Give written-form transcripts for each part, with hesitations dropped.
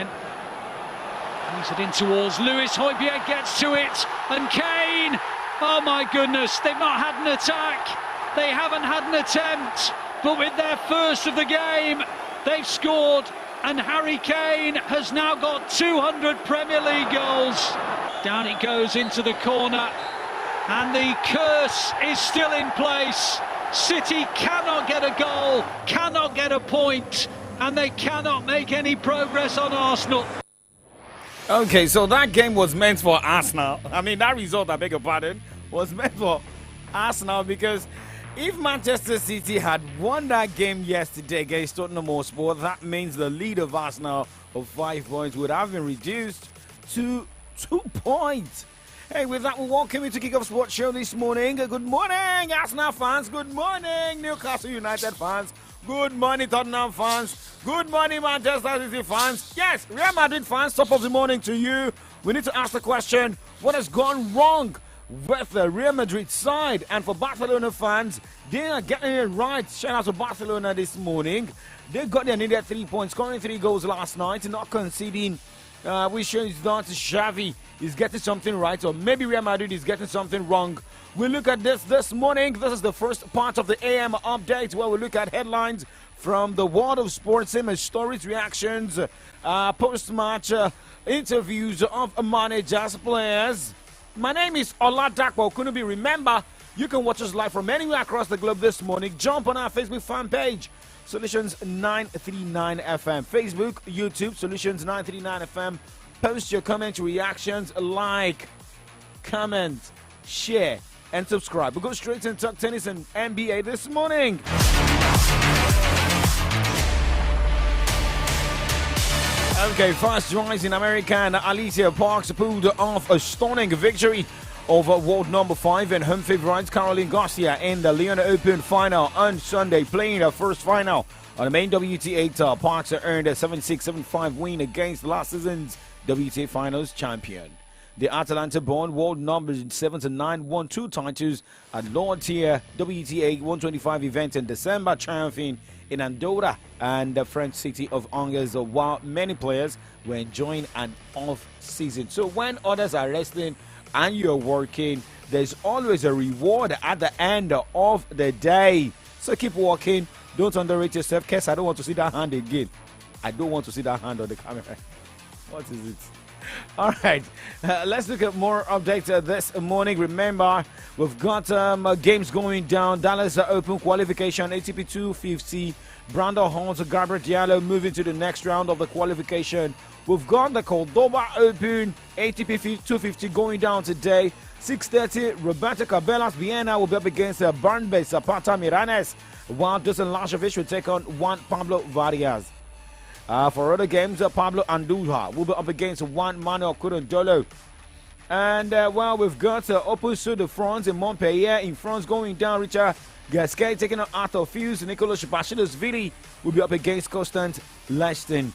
Brings it in towards Lewis. Højbjerg gets to it, and Kane. Oh my goodness, they've not had an attack. They haven't had an attempt, but with their first of the game, they've scored. And Harry Kane has now got 200 Premier League goals. Down it goes into the corner, and the curse is still in place. City cannot get a goal, cannot get a point, and they cannot make any progress on Arsenal. Okay, so that game was meant for Arsenal. I mean, that result, I beg your pardon, was meant for Arsenal, because if Manchester City had won that game yesterday against Tottenham Hotspur, that means the lead of Arsenal of 5 points would have been reduced to 2 points. Hey, with that, we welcome you to Kick Off Sports Show this morning. Good morning, Arsenal fans. Good morning, Newcastle United fans. Good morning, Tottenham fans. Good morning, Manchester City fans. Yes, Real Madrid fans, top of the morning to you. We need to ask the question, what has gone wrong with the Real Madrid side? And for Barcelona fans, they are getting it right. Shout out to Barcelona this morning. They got their needed 3 points, scoring 3 goals last night, not conceding. Which shows that Xavi is getting something right, or maybe Real Madrid is getting something wrong. We look at this morning. This is the first part of the AM update, where we look at headlines from the world of sports, image stories, reactions, post-match interviews of managers, players. My name is Oladapo Kunubi. Remember, you can watch us live from anywhere across the globe this morning. Jump on our Facebook fan page, Solutions 939 FM. Facebook, YouTube, Solutions 939 FM. Post your comments, reactions, like, comment, share, and subscribe. We'll go straight into talk tennis and NBA this morning. Okay, fast rise in American Alicia Parks pulled off a stunning victory over world number 5 and home favourites Caroline Garcia in the Lyon Open final on Sunday, playing her first final on the main WTA tour. Parks earned a 7-6, 7-5 win against last season's WTA Finals champion. The Atlanta-born world number 7-9 won 2 titles at lower-tier WTA 125 events in December, triumphing in Andorra and the French city of Angers, while many players were enjoying an off-season. So when others are resting and you're working, there's always a reward at the end of the day. So keep working. Don't underrate yourself. Kes, I don't want to see that hand again. I don't want to see that hand on the camera. What is it? All right, let's look at more updates this morning. Remember, we've got games going down. Dallas Open qualification, ATP 250. Brandon Holt, Gabriel Diallo moving to the next round of the qualification. We've got the Cordoba Open, ATP 250 going down today. 6:30, Roberto Cabellas Vienna will be up against Barnbay Zapata Miranes, while Dusan Lajovic will take on Juan Pablo Varias. For other games, Pablo Andujar will be up against Juan Manuel Curandolo. And we've got Opus de France in Montpellier in France going down. Richard Gasquet taking on Arthur Fuse. Nicolas Bacidas-Vili will be up against Constant Leshton.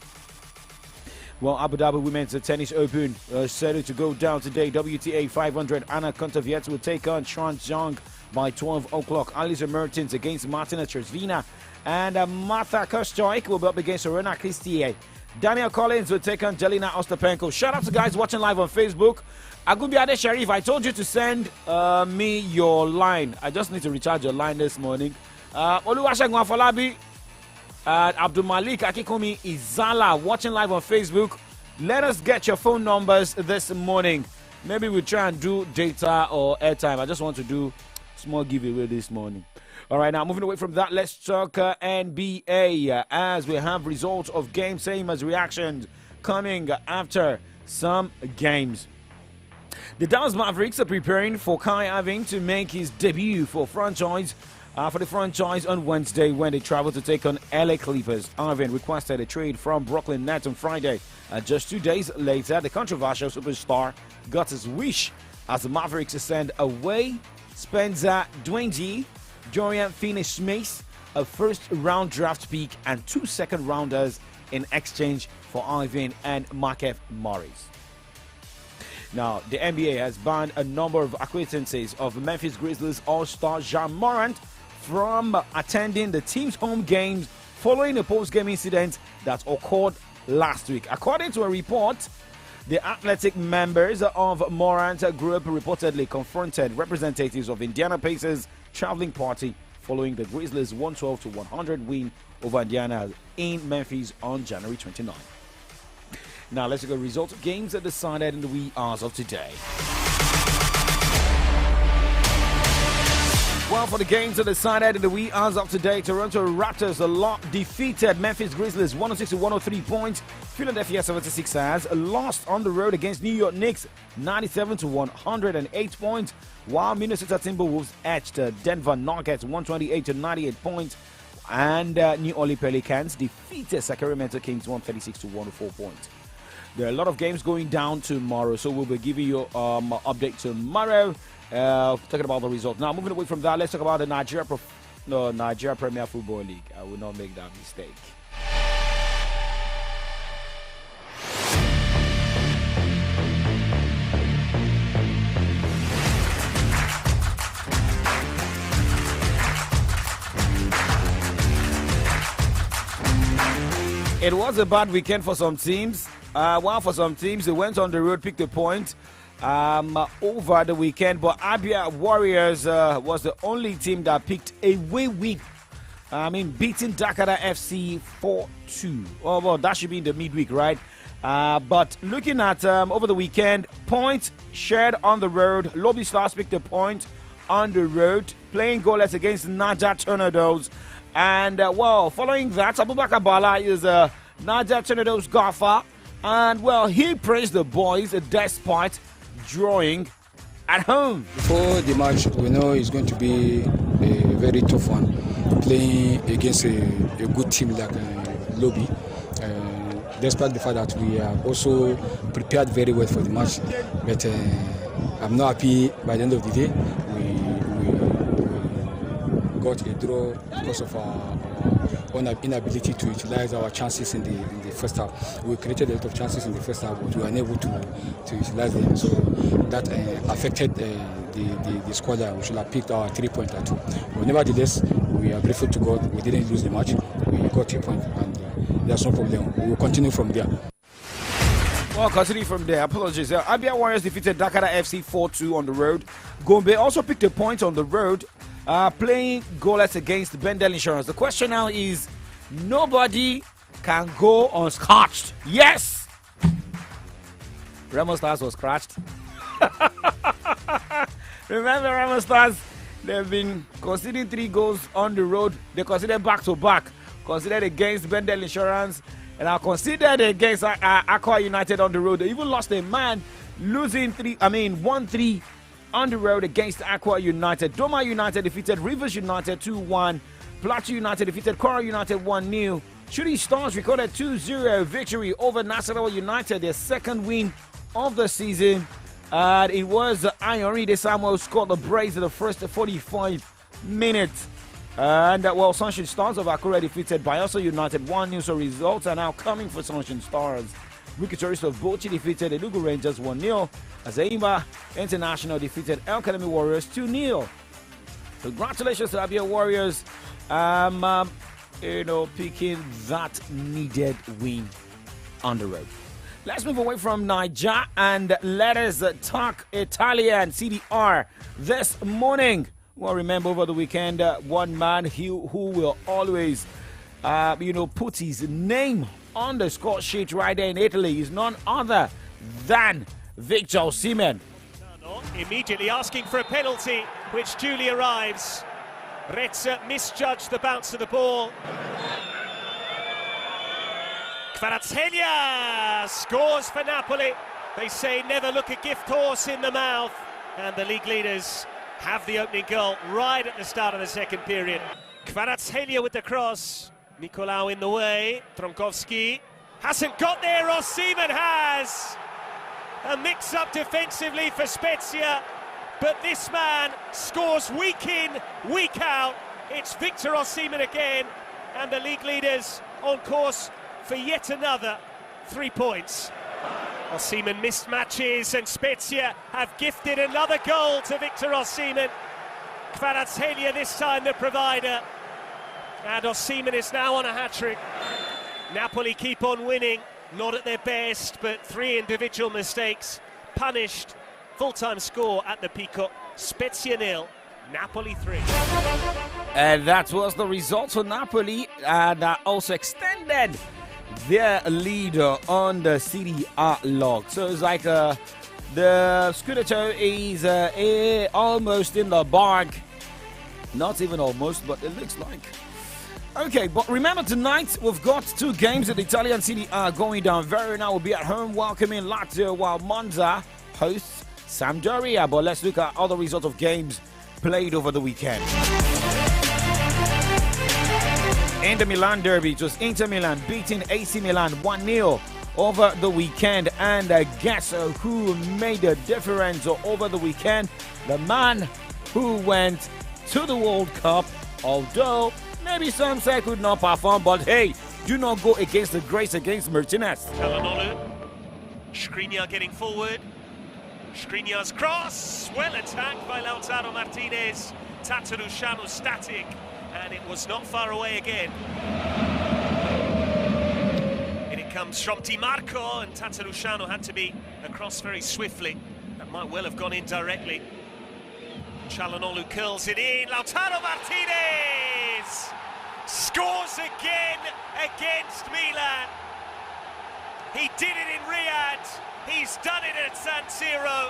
Well, Abu Dhabi Women's Tennis Open set to go down today. WTA 500, Anna Kontaviet will take on Tran Zhang by 12 o'clock. Alisa Mertens against Martina Trzvina. And Martha Kostoik will be up against Serena Christie. Daniel Collins will take on Jelena Ostapenko. Shout out to guys watching live on Facebook. Agumbi Ade Sharif, I told you to send me your line. I just need to recharge your line this morning. Oluwasegun Afolabi, Abdul Malik Akikomi Izala watching live on Facebook. Let us get your phone numbers this morning. Maybe we'll try and do data or airtime. I just want to do small giveaway this morning. All right, now moving away from that, let's talk NBA as we have results of games, same as reactions coming after some games. The Dallas Mavericks are preparing for Kai Irving to make his debut for the franchise on Wednesday when they travel to take on LA Clippers. Irving requested a trade from Brooklyn Nets on Friday. Just 2 days later, the controversial superstar got his wish as the Mavericks send away Spencer Dinwiddie, Dorian Finney-Smith, a first-round draft pick, and 2 second-rounders in exchange for Irving and Markieff Morris. Now, the NBA has banned a number of acquaintances of Memphis Grizzlies All-Star Ja Morant from attending the team's home games following a post-game incident that occurred last week. According to a report, the athletic members of Morant Group reportedly confronted representatives of Indiana Pacers traveling party following the Grizzlies' 112-100 win over Indiana in Memphis on January 29. Now let's look at results of games that decided in the wee hours of today. Well, for the games that decided in the wee hours of today, Toronto Raptors defeated Memphis Grizzlies 106-103 points. Philadelphia 76ers lost on the road against New York Knicks 97-108 points, while Minnesota Timberwolves edged Denver Nuggets 128-98 points, and New Orleans Pelicans defeated Sacramento Kings 136-104 points. There are a lot of games going down tomorrow, so we'll be giving you update tomorrow. Talking about the result. Now, moving away from that, let's talk about the Nigeria Premier Football League. I will not make that mistake. It was a bad weekend for some teams. Well, for some teams, they went on the road, picked a point over the weekend, but Abia Warriors was the only team that picked a away win. Beating Dakar FC 4-2. Oh, well, that should be in the midweek, right? But looking at over the weekend, points shared on the road. Lobby Stars picked a point on the road, playing goalless against Niger Tornadoes. And, well, following that, Abubakar Bala is Niger Tornadoes golfer. And, well, he praised the boys despite drawing at home. Before the match, we know it's going to be a very tough one, playing against a good team like Lobby. Despite the fact that we are also prepared very well for the match, but I'm not happy by the end of the day. We got a draw because of our inability to utilize our chances in the first half. We created a lot of chances in the first half, but we were unable to utilize them. So that affected the squad. We should have picked our 3 points too. But nevertheless, we are grateful to God. We didn't lose the match. We got 3 points, and there's no problem. We will continue from there. Well, continuing from there, apologies. Abia Warriors defeated Dakar FC 4-2 on the road. Gombe also picked a point on the road, playing goalless against Bendel Insurance. The question now is, nobody can go unscratched. Yes! Remo Stars was scratched. Remember, Remo Stars, they've been conceding 3 goals on the road. They conceded back-to-back. Considered against Bendel Insurance, and are considered against Aqua United on the road. They even lost a man, losing 1-3 on the road against Aqua United. Doma United defeated Rivers United 2-1. Plateau United defeated Kora United 1-0. Shooting Stars recorded 2-0 victory over Nassau United, their second win of the season. And it was Ayoride Samuel scored the brace in the first 45 minutes. And well, Sunshine Stars of Akure defeated Bayelsa United 1-0. So results are now coming for Sunshine Stars. Wiki Tourists of Bochi defeated Enugu Rangers 1-0. Azeima International defeated El Academy Warriors 2-0. Congratulations to Abia Warriors, picking that needed win on the road. Let's move away from Niger and let us talk Italian CDR this morning. Well, remember over the weekend, one man who will always, put his name on the score sheet right there in Italy is none other than Victor Osimhen. Immediately asking for a penalty, which duly arrives. Rezza misjudged the bounce of the ball. Kvaratskhelia scores for Napoli. They say never look a gift horse in the mouth. And the league leaders have the opening goal right at the start of the second period. Kvaratskhelia with the cross. Nicolau in the way. Tronkowski hasn't got there. Osimhen has. A mix-up defensively for Spezia. But this man scores week in, week out. It's Victor Osimhen again. And the league leaders on course for yet another 3 points. Osimhen missed matches and Spezia have gifted another goal to Victor Osimhen. Kvaratskhelia this time the provider. And Osimhen is now on a hat-trick. Napoli keep on winning. not at their best, but 3 individual mistakes punished. Full-time score at the Pico, Spezia 0, Napoli 3. And that was the result for Napoli, and also extended their lead on the Serie A log. So it's like the Scudetto is almost in the bag. Not even almost, but it looks like. Okay, but remember tonight we've got 2 games in the Italian Serie A going down. Verona will be at home welcoming Lazio, while Monza hosts Sampdoria. But let's look at other results of games played over the weekend. In the Milan derby, it was Inter Milan beating AC Milan 1-0 over the weekend. And guess who made the difference over the weekend? The man who went to the World Cup, although maybe some say could not perform, but hey, do not go against the grace against Martinez. Calhanoglu, Skriniar getting forward. Skriniar's cross, well attacked by Lautaro Martinez. Tatarusanu static, and it was not far away again. And it comes from Di Marco, and Tatarusanu had to be across very swiftly. That might well have gone in directly. Calhanoglu curls it in. Lautaro Martinez scores again against Milan. He did it in Riyadh. He's done it at San Siro.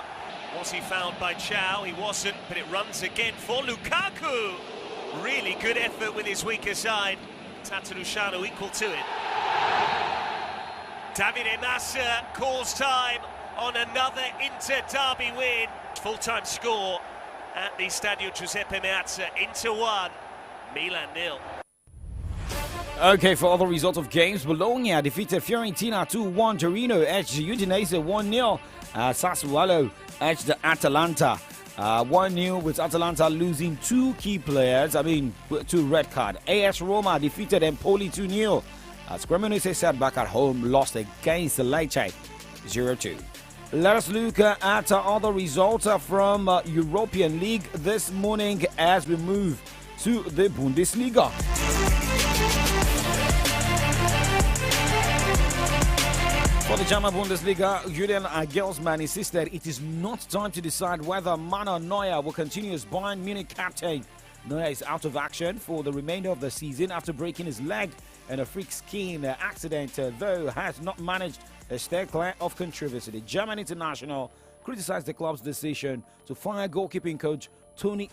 Was he fouled by Chow? He wasn't, but it runs again for Lukaku. Really good effort with his weaker side. Tatarusanu equal to it. Davide Massa calls time on another Inter derby win. Full-time score at the Stadio Giuseppe Meazza. Inter 1, Milan 0. Okay, for other results of games, Bologna defeated Fiorentina 2-1. Torino edged Udinese 1-0. Sassuolo edged Atalanta 1-0, with Atalanta losing 2 key players. 2 red card. AS Roma defeated Empoli 2-0. Cremonese sat back at home, lost against Lecce 0-2. Let us look at other results from European League this morning as we move to the Bundesliga. For the German Bundesliga, Julian Nagelsmann insisted it is not time to decide whether Manuel Neuer will continue as Bayern Munich captain. Neuer is out of action for the remainder of the season after breaking his leg in a freak skiing accident, though has not managed to stay clear of controversy. The German international criticized the club's decision to fire goalkeeping coach Toni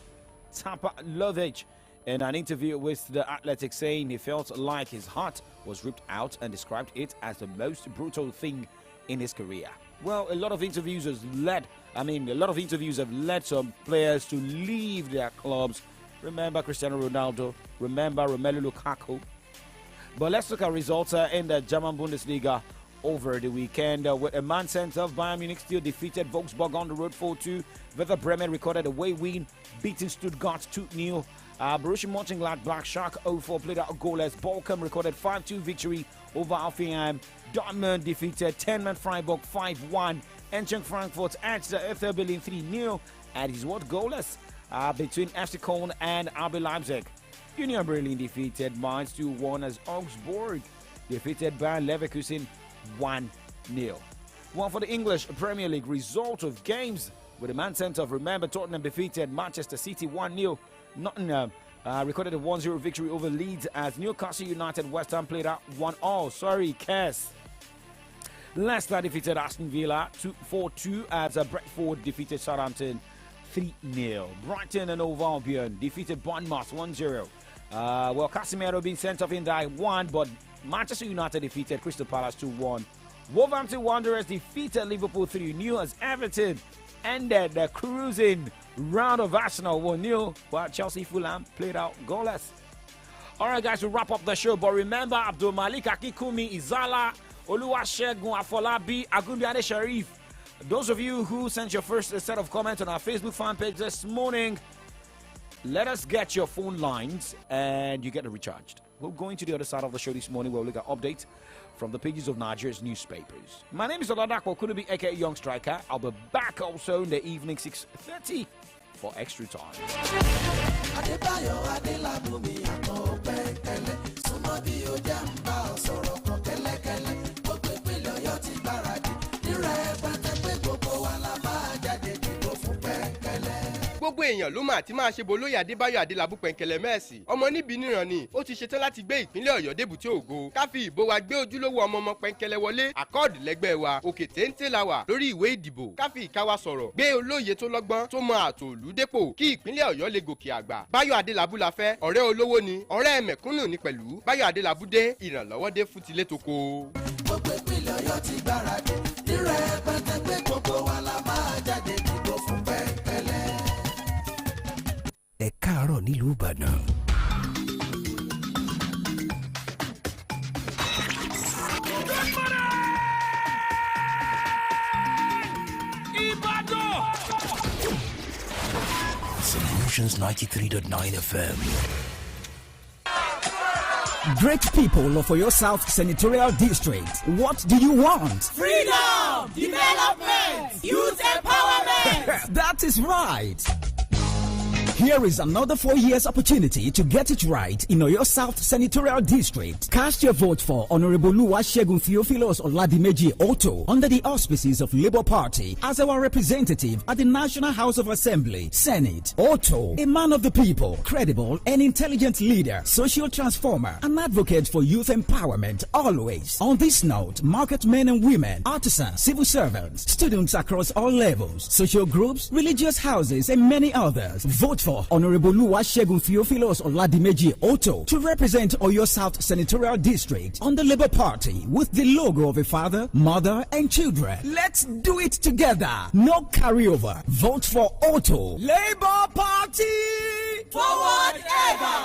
Tapalovic in an interview with The Athletic, saying he felt like his heart was ripped out and described it as the most brutal thing in his career. Well, a lot of interviews have led some players to leave their clubs. Remember Cristiano Ronaldo, remember Romelu Lukaku. But let's look at results in the German Bundesliga over the weekend. With a man sent off, Bayern Munich still defeated Wolfsburg on the road 4-2. Werder Bremen recorded a away win, beating Stuttgart 2-0. Borussia Mönchengladbach Schalke 04 played out goalless. Bochum recorded 5-2 victory over Hoffenheim. Dortmund defeated 10-man Freiburg 5-1. Eintracht Frankfurt edged Hertha Berlin 3-0. And is what goalless between FC Köln and RB Leipzig. Union Berlin defeated Mainz 2-1 as Augsburg defeated Bayer Leverkusen 1-0. Well, for the English Premier League, result of games with a man sent off. Remember, Tottenham defeated Manchester City 1-0. Nottingham recorded a 1-0 victory over Leeds as Newcastle United West Ham played out 1-0. Sorry, Kes. Leicester defeated Aston Villa 4-2 as Brentford defeated Southampton 3-0. Brighton and Hove Albion defeated Bournemouth 1-0. Well, Casemiro being sent off in die 1, but Manchester United defeated Crystal Palace 2-1. Wolverhampton Wanderers defeated Liverpool 3-0 as Everton ended the cruising round of Arsenal 1-0, while Chelsea Fulham played out goalless. Alright guys, we'll wrap up the show, but remember Abdul Malik Akikumi, Izala, Oluwasegun Afolabi, Agunbiade Sharif. Those of you who sent your first set of comments on our Facebook fan page this morning, let us get your phone lines and you get recharged. We're going to the other side of the show this morning where we'll look at updates from the pages of Nigeria's newspapers. My name is Oladapo Kunubi, aka Young Striker. I'll be back also in the evening 6:30 for Extra Time. èèyàn ló máa ti máa ṣe bolóyè Adébáyọ̀ Adélabú Pẹ̀nkẹ̀lẹ̀ Mẹ́ẹ̀sì ọmọ níbi níran ni ó ti ṣetán láti gbé ìpínlẹ̀ Ọ̀yọ́ débùté ògo ká fi ìbò wa gbé ojúlówó ọmọ Pẹ̀nkẹ̀lẹ̀ wọlé àkọọdù lẹ́gbẹ́ wa òkè téńté la wà lórí ìwé ìdìbò ká fi ìka wa sọ̀rọ̀ gbé olóye tó lọ́gbọ́n tó mọ àtòlú dépò kí ìpínlẹ̀ Ọ̀yọ́ lè gòkè àgbà Báyọ̀ Adélabú la fẹ́ ọ̀rẹ́ olówó ni ọ̀rẹ́ mẹ̀kúnnù ni pẹ̀lú Báyọ̀ Adélabú dé ìrànlọ́wọ́ dé fún tilé toko. Gbogbo ìpínlẹ̀ Ọ̀yọ́ ti gbáradì nírẹ̀ pẹ́tẹ́pẹ́ gbogbo wa la máa jáde dìbò fún Pẹ̀nkẹ̀lẹ̀. Ẹ káàárọ̀ nílùú Ìbàdàn. Solutions 93.9 FM. Great people of your South Senatorial District, what do you want? Freedom, development, youth empowerment. That is right. Here is another 4 years opportunity to get it right in your South Senatorial District. Cast your vote for Honorable Oluwasegun Theophilus Oladimeji Otto under the auspices of Labour Party as our representative at the National House of Assembly, Senate. Otto, a man of the people, credible and intelligent leader, social transformer, an advocate for youth empowerment always. On this note, market men and women, artisans, civil servants, students across all levels, social groups, religious houses and many others. Vote for Honorable Oluwasegun Theophilus Oladimeji Otto to represent Oyo South Senatorial District on the Labour Party with the logo of a father, mother and children. Let's do it together. No carryover. Vote for Otto. Labour Party! Forward ever!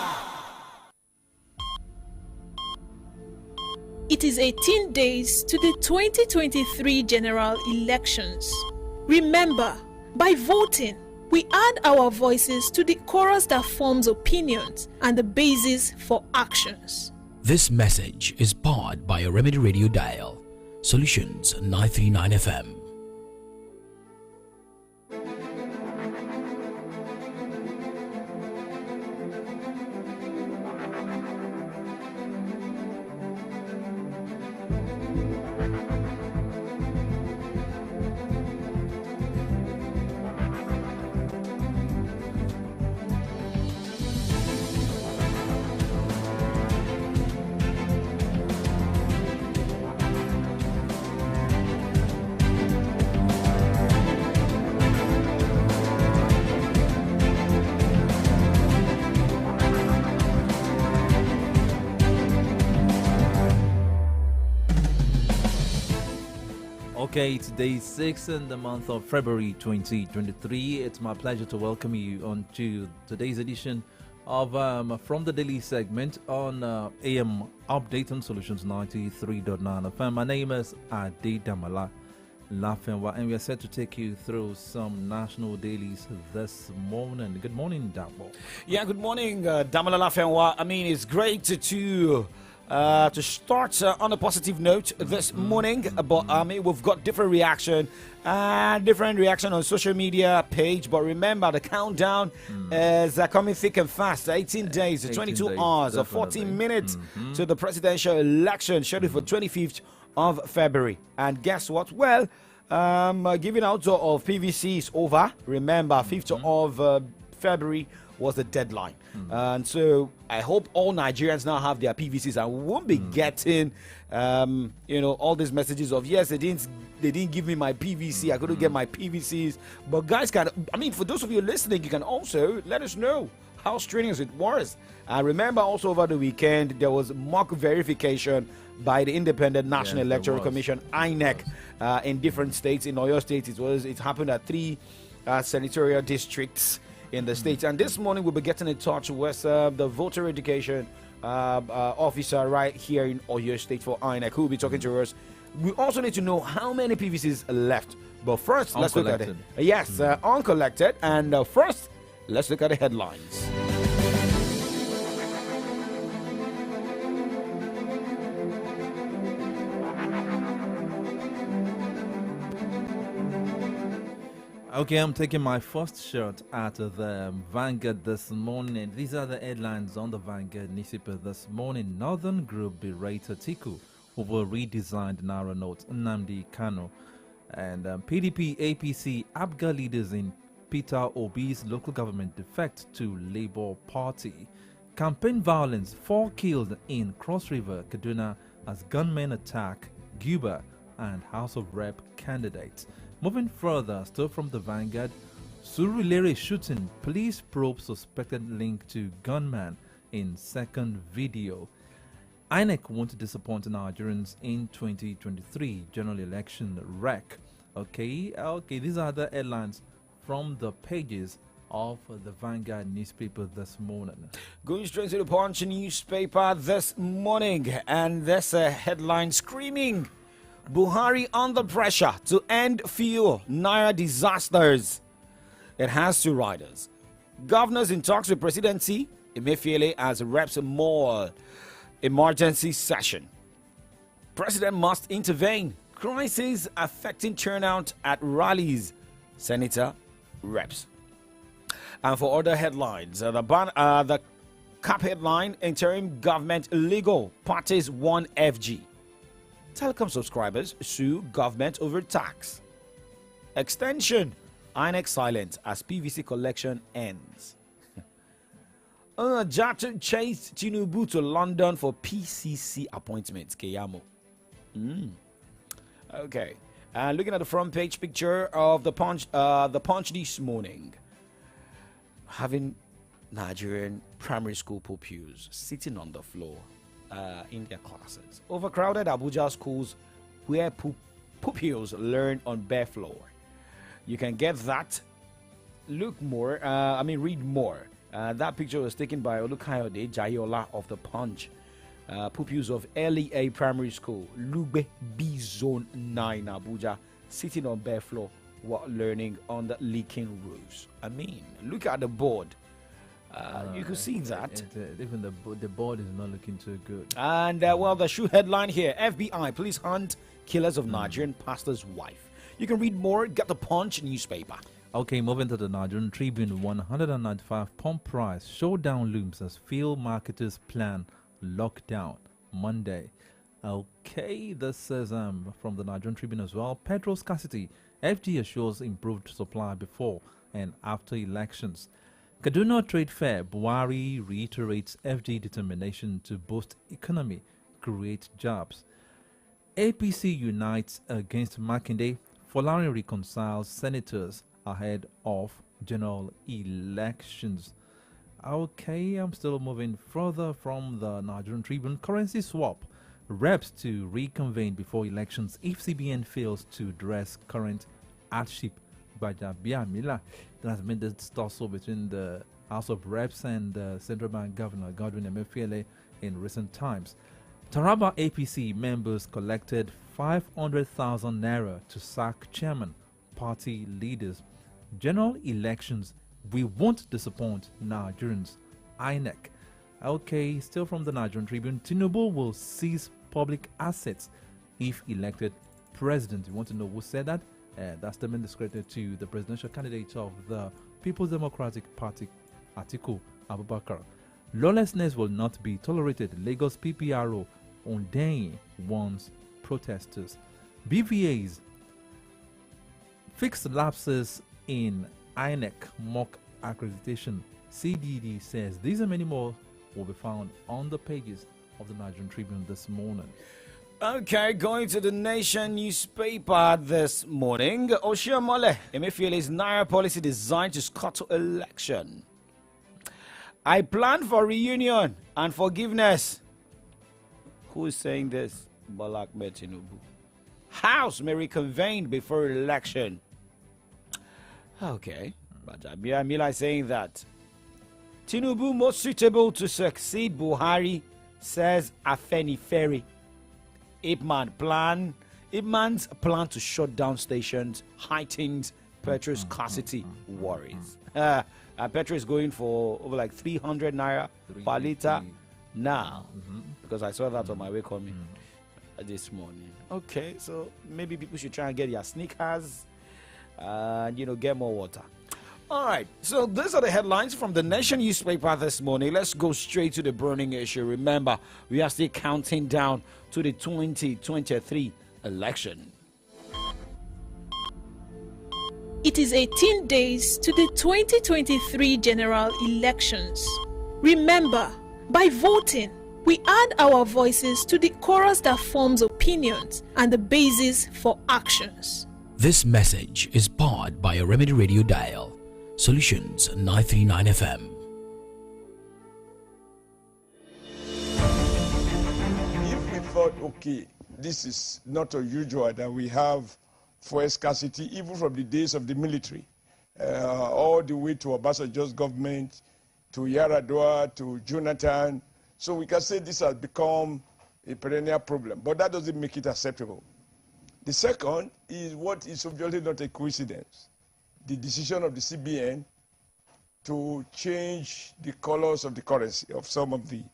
It is 18 days to the 2023 general elections. Remember, by voting, we add our voices to the chorus that forms opinions and the basis for actions. This message is powered by a Remedy Radio dial. Solutions 939 FM. Okay, today is 6 in the month of February 2023. It's my pleasure to welcome you on to today's edition of From the Daily segment on AM Update on Solutions 93.9 FM. My name is Ade Damala Lafenwa, and we are set to take you through some national dailies this morning. Good morning, Dabo. Yeah, good morning, Damala Lafenwa. I mean, it's great to start on a positive note this morning, but I mean, we've got different reaction on social media page. But remember, the countdown is coming thick and fast. 18 days, 22 hours, definitely. 14 minutes to the presidential election scheduled for 25th of February. And guess what? Well, giving out of PVC is over. Remember, 5th of February was the deadline. And so I hope all Nigerians now have their PVCs and won't be getting all these messages of, yes, they didn't give me my PVC, I couldn't get my PVCs. But guys, for those of you listening, you can also let us know how strenuous it was. Remember also over the weekend there was mock verification by the Independent National Electoral Commission, INEC, in different states. In Oyo State it happened at 3 senatorial districts in the states. And this morning we'll be getting in touch with the voter education officer right here in Oyo State for INEC, who will be talking to us. We also need to know how many PVCs are left. But first, let's look at it. Yes, uncollected. And first, let's look at the headlines. Okay, I'm taking my first shot at the Vanguard this morning. These are the headlines on the Vanguard newspaper this morning. Northern Group berated Atiku over redesigned Naira notes, Nnamdi Kanu. And PDP, APC, APGA leaders in Peter Obi's local government defect to Labour Party. Campaign violence, 4 killed in Cross River, Kaduna as gunmen attack Guba and House of Rep candidates. Moving further, still from the Vanguard, Surulere shooting, police probe suspected link to gunman in second video. INEC won't disappoint Nigerians in 2023 general election wreck. Okay, these are the headlines from the pages of the Vanguard newspaper this morning. Going straight to the Punch newspaper this morning, and there's a headline screaming, Buhari under pressure to end fuel Naira disasters. It has 2 riders. Governors in talks with presidency, Emefiele as reps more emergency session. President must intervene. Crisis affecting turnout at rallies. Senator reps. And for other headlines, the cap headline, interim government illegal, parties 1 FG. Telecom subscribers sue government over tax. Extension, INEC silent as PVC collection ends. Jatu chased Tinubu to London for PCC appointments. Keyamo. Okay. And looking at the front page picture of the Punch this morning, having Nigerian primary school pupils sitting on the floor in their classes. Overcrowded Abuja schools where pupils learn on bare floor. You can get that. Read more. That picture was taken by Olukayode Jayola of the Punch. Pupils of LEA Primary School, Lugbe B Zone 9, Abuja, sitting on bare floor while learning on the leaking roofs. I mean, look at the board. You can see that. Even the board is not looking too good. And, the shoe headline here, FBI, police hunt killers of Nigerian pastor's wife. You can read more, get the Punch newspaper. Okay, moving to the Nigerian Tribune, 195 pump price. Showdown looms as field marketers plan lockdown Monday. Okay, this says from the Nigerian Tribune as well. Petrol scarcity. FG assures improved supply before and after elections. Kaduna Trade Fair. Buhari reiterates FG determination to boost economy, create jobs. APC unites against Makinde. Folarin reconciles senators ahead of general elections. Okay, I'm still moving further from the Nigerian Tribune. Currency swap. Reps to reconvene before elections if CBN fails to address current hardship. Bajabia Mila. There has been this tussle between the House of Reps and Central Bank Governor Godwin Emefiele in recent times. Taraba APC members collected 500,000 naira to sack chairman, party leaders. General elections, we won't disappoint Nigerians. INEC. Okay, still from the Nigerian Tribune, Tinubu will seize public assets if elected president. You want to know who said that? That statement is credited to the presidential candidate of the People's Democratic Party, Atiku Abubakar. Lawlessness will not be tolerated. Lagos PPRO Ondein warns protesters. BVA's fixed lapses in INEC mock accreditation. CDD says these and many more will be found on the pages of the Nigerian Tribune this morning. Okay, going to the Nation newspaper this morning. Oshiomhole Emefiele's Naira policy designed to scuttle election. I plan for reunion and forgiveness. Who is saying this? Bola Ahmed Tinubu. House may reconvene before election. Okay, but Abia is saying that Tinubu most suitable to succeed Buhari, says Afenifere. Ipman's plan to shut down stations heightens petrol scarcity worries. Petrol is going for over like 300 naira per liter now, because I saw that on my way coming this morning. Okay, so maybe people should try and get their sneakers and get more water. All right, so these are the headlines from the Nation newspaper this morning. Let's go straight to the burning issue. Remember, we are still counting down to the 2023 election. It is 18 days to the 2023 general elections. Remember, by voting, we add our voices to the chorus that forms opinions and the basis for actions. This message is powered by a Remedy Radio Dial. Solutions 939 FM. If we thought, okay, this is not unusual that we have fuel scarcity, even from the days of the military, all the way to Obasanjo's government, to Yaradua, to Jonathan. So we can say this has become a perennial problem, but that doesn't make it acceptable. The second is what is obviously not a coincidence. The decision of the CBN to change the colors of the currency, of some of the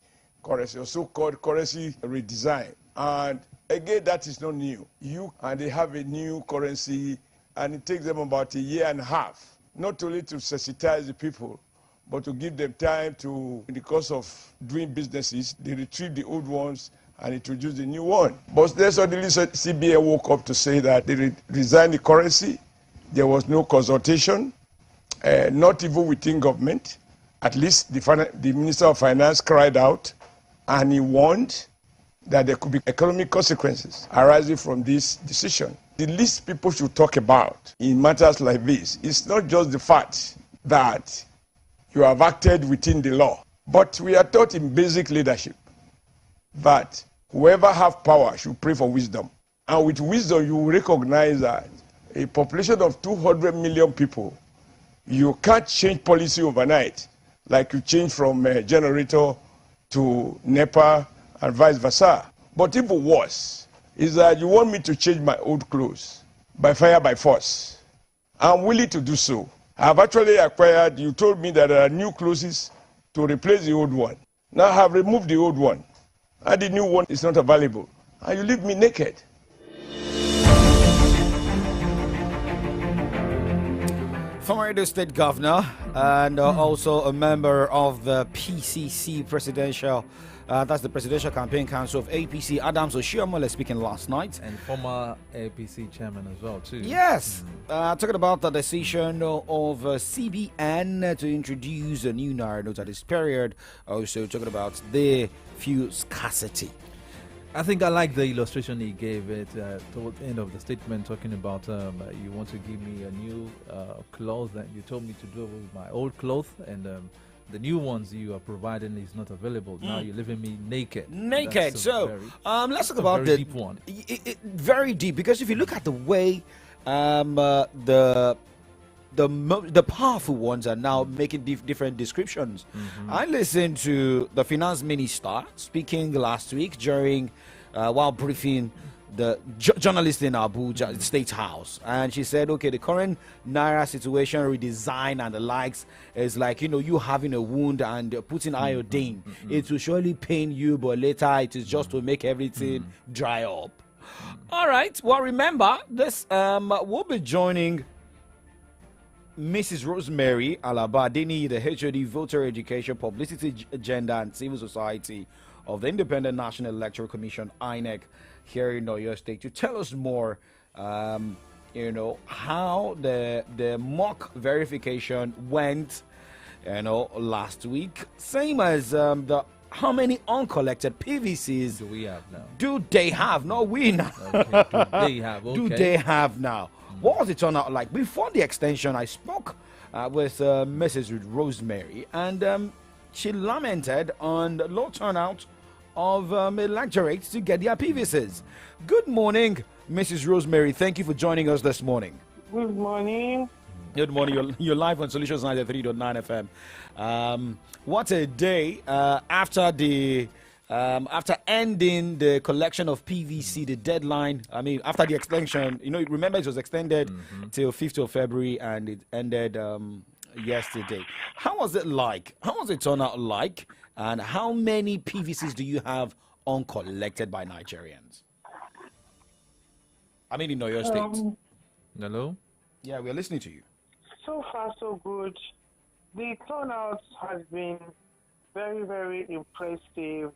currency, or so-called currency redesign. And again, that is not new. And they have a new currency, and it takes them about a year and a half, not only to sensitize the people, but to give them time to, in the course of doing businesses, they retrieve the old ones and introduce the new one. But then suddenly CBN woke up to say that they resigned the currency. There was no consultation, not even within government. At least the Minister of Finance cried out, and he warned that there could be economic consequences arising from this decision. The least people should talk about in matters like this is not just the fact that you have acted within the law, but we are taught in basic leadership that whoever has power should pray for wisdom. And with wisdom, you will recognize that a population of 200 million people, you can't change policy overnight like you change from a generator to NEPA and vice versa. But even worse is that you want me to change my old clothes by fire, by force. I'm willing to do so. I've actually acquired, you told me that there are new clothes to replace the old one. Now I have removed the old one, and the new one is not available. And you leave me naked. Former Edo State Governor and also a member of the PCC presidential, that's the Presidential Campaign Council of APC, Adams Oshiomhole, speaking last night. And former APC chairman as well, too. Yes. Talking about the decision of CBN to introduce a new Naira note at this period. Also talking about the fuel scarcity. I think I like the illustration he gave it toward the end of the statement, talking about you want to give me a new clothes that you told me to do with my old clothes, and the new ones you are providing is not available. Now you're leaving me naked. So let's talk about the deep one. Very deep, because if you look at the way the powerful ones are now making different descriptions. I listened to the finance minister speaking last week during while briefing the journalist in Abuja State House, and she said, okay, the current Naira situation, redesign and the likes is like, you having a wound and putting iodine. It will surely pain you, but later it is just to make everything dry up. All right, well, remember this, we'll be joining Mrs. Rosemary Alaba-Adeniyi, the HOD Voter Education, Publicity, Agenda and Civil Society of the Independent National Electoral Commission, INEC, here in Oyo State, to tell us more, how the mock verification went, last week. Same as how many uncollected PVCs do we have now? Do they have? No, we now. Okay. Do they have? Okay. Do they have now? What was it turn out like? Before the extension, I spoke with Mrs. Rosemary, and she lamented on the low turnout of electorates to get their PVCs. Good morning, Mrs. Rosemary. Thank you for joining us this morning. Good morning. Good morning. You're live on Solutions 93.9 FM. What a day after ending the collection of PVC, the deadline. I mean, after the extension, remember it was extended till 5th of February, and it ended yesterday. How was it like? How was it turn out like? And how many PVCs do you have uncollected by Nigerians? I mean, in Oyo State. Hello? Yeah, we're listening to you. So far, so good. The turnout has been very, very impressive.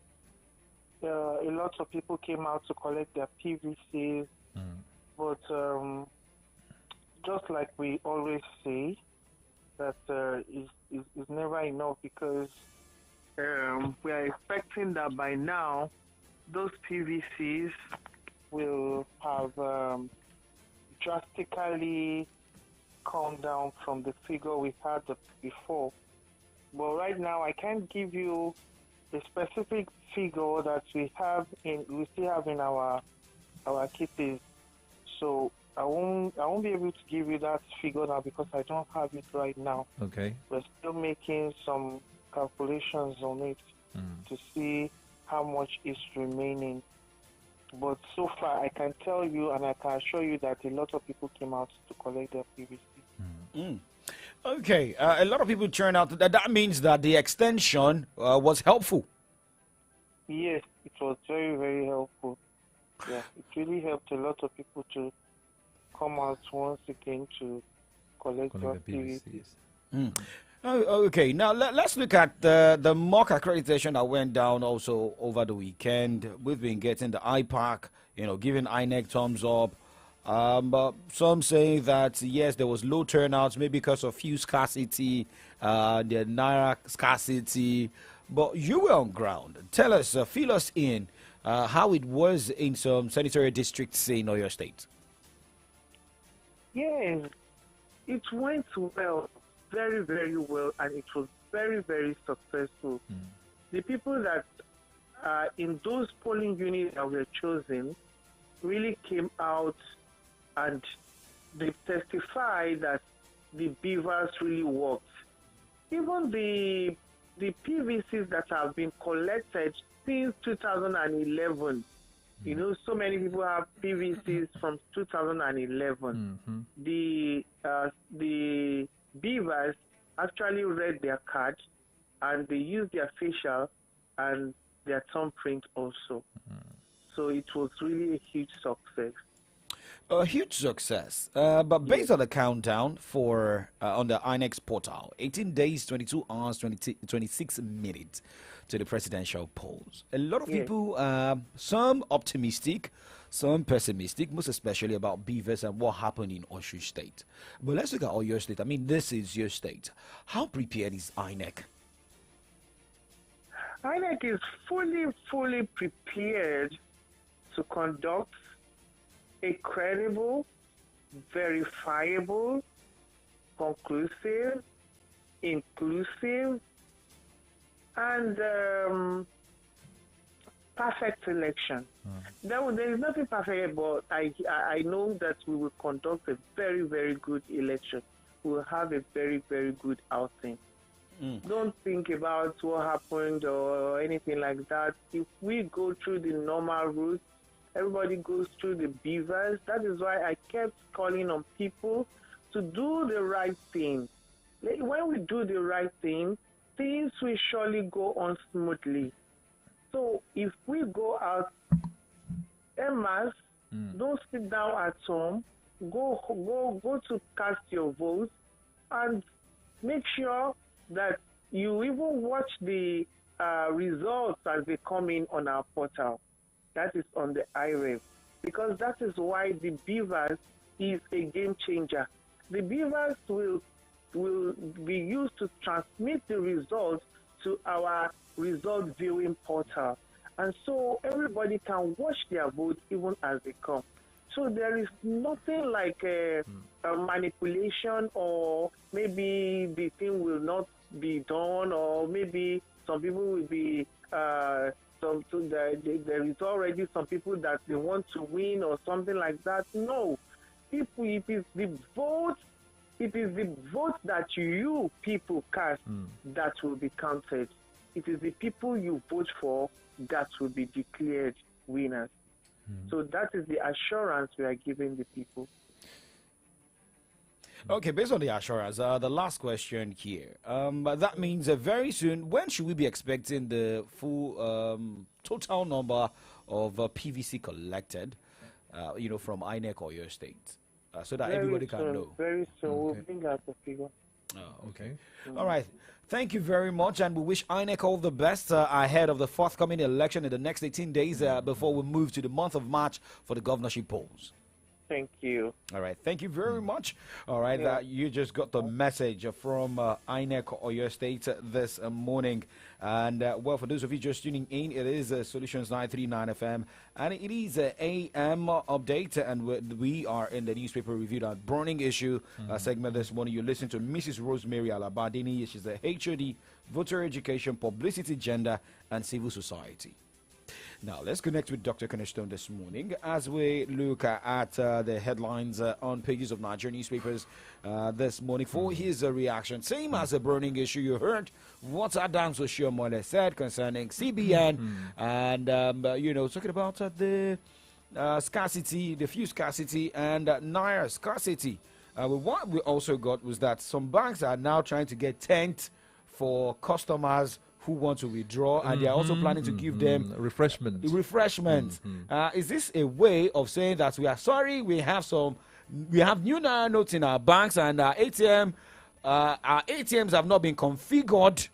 A lot of people came out to collect their PVCs, but just like we always say, that is never enough, because we are expecting that by now those PVCs will have drastically come down from the figure we had before. But right now, I can't give you the specific figure that we still have in our kitties. So I won't be able to give you that figure now because I don't have it right now. Okay. We're still making some calculations on it to see how much is remaining. But so far, I can tell you and I can assure you that a lot of people came out to collect their PVC. Okay, a lot of people turned out. That means that the extension was helpful. Yes, it was very, very helpful. Yeah, it really helped a lot of people to come out once again to collect their PVCs. Okay, now let's look at the mock accreditation that went down also over the weekend. We've been getting the IPAC, giving INEC thumbs up. But some say that, yes, there was low turnouts, maybe because of fuel scarcity, the Naira scarcity. But you were on ground. Tell us, fill us in how it was in some senatorial districts in Oyo State. Yes, it went well, very, very well, and it was very, very successful. The people that in those polling units that were chosen really came out and they testified that the beavers really worked. Even the PVCs that have been collected since 2011, so many people have PVCs from 2011. The beavers actually read their card and they used their facial and their thumbprint also. So it was really a huge success. A huge success, but based on the countdown for on the INEX portal, 18 days, 22 hours, 26 minutes to the presidential polls. A lot of people, some optimistic, some pessimistic, most especially about beavers and what happened in Osun State. But let's look at Oyo State. I mean, this is your state. How prepared is INEC? INEC is fully prepared to conduct a credible, verifiable, conclusive, inclusive, and perfect election. There is nothing perfect, but I know that we will conduct a very, very good election. We will have a very, very good outing. Don't think about what happened or anything like that. If we go through the normal route, everybody goes through the beavers. That is why I kept calling on people to do the right thing. When we do the right thing, things will surely go on smoothly. So if we go out en masse, don't sit down at home, go to cast your votes, and make sure that you even watch the results as they come in on our portal. That is on the IREV, because that is why the beavers is a game changer. The beavers will be used to transmit the results to our result viewing portal, and so everybody can watch their votes even as they come. So there is nothing like a manipulation, or maybe the thing will not be done, or maybe some people will be there is already some people that they want to win or something like that. No, it is the vote that you people cast that will be counted. It is the people you vote for that will be declared winners. So that is the assurance we are giving the people. Okay, based on the assurance, the last question here. That means very soon, when should we be expecting the full total number of PVC collected, from INEC or your state, so that everybody can know? Very soon, we'll bring out the figure. Okay. All right. Thank you very much, and we wish INEC all the best ahead of the forthcoming election in the next 18 days before we move to the month of March for the governorship polls. Thank you. All right. Thank you very much. All right. Yeah. You just got the message from INEC Oyo State this morning. And, well, for those of you just tuning in, it is Solutions 939 FM. And it is an AM update. And we are in the newspaper review, that burning issue segment this morning. You listen to Mrs. Rosemary Alabadini. She's the HOD, Voter Education, Publicity, Gender, and Civil Society. Now, let's connect with Dr. Cornerstone this morning as we look at the headlines on pages of Nigerian newspapers this morning for his reaction. Same as a burning issue. You heard what Adams Oshiomhole said concerning CBN and, talking about the scarcity, the fuel scarcity, and Naira scarcity. What we also got was that some banks are now trying to get tent for customers who want to withdraw, and they are also planning to give them refreshment. Is this a way of saying that we are sorry, we have new Naira notes in our banks, and our ATMs have not been configured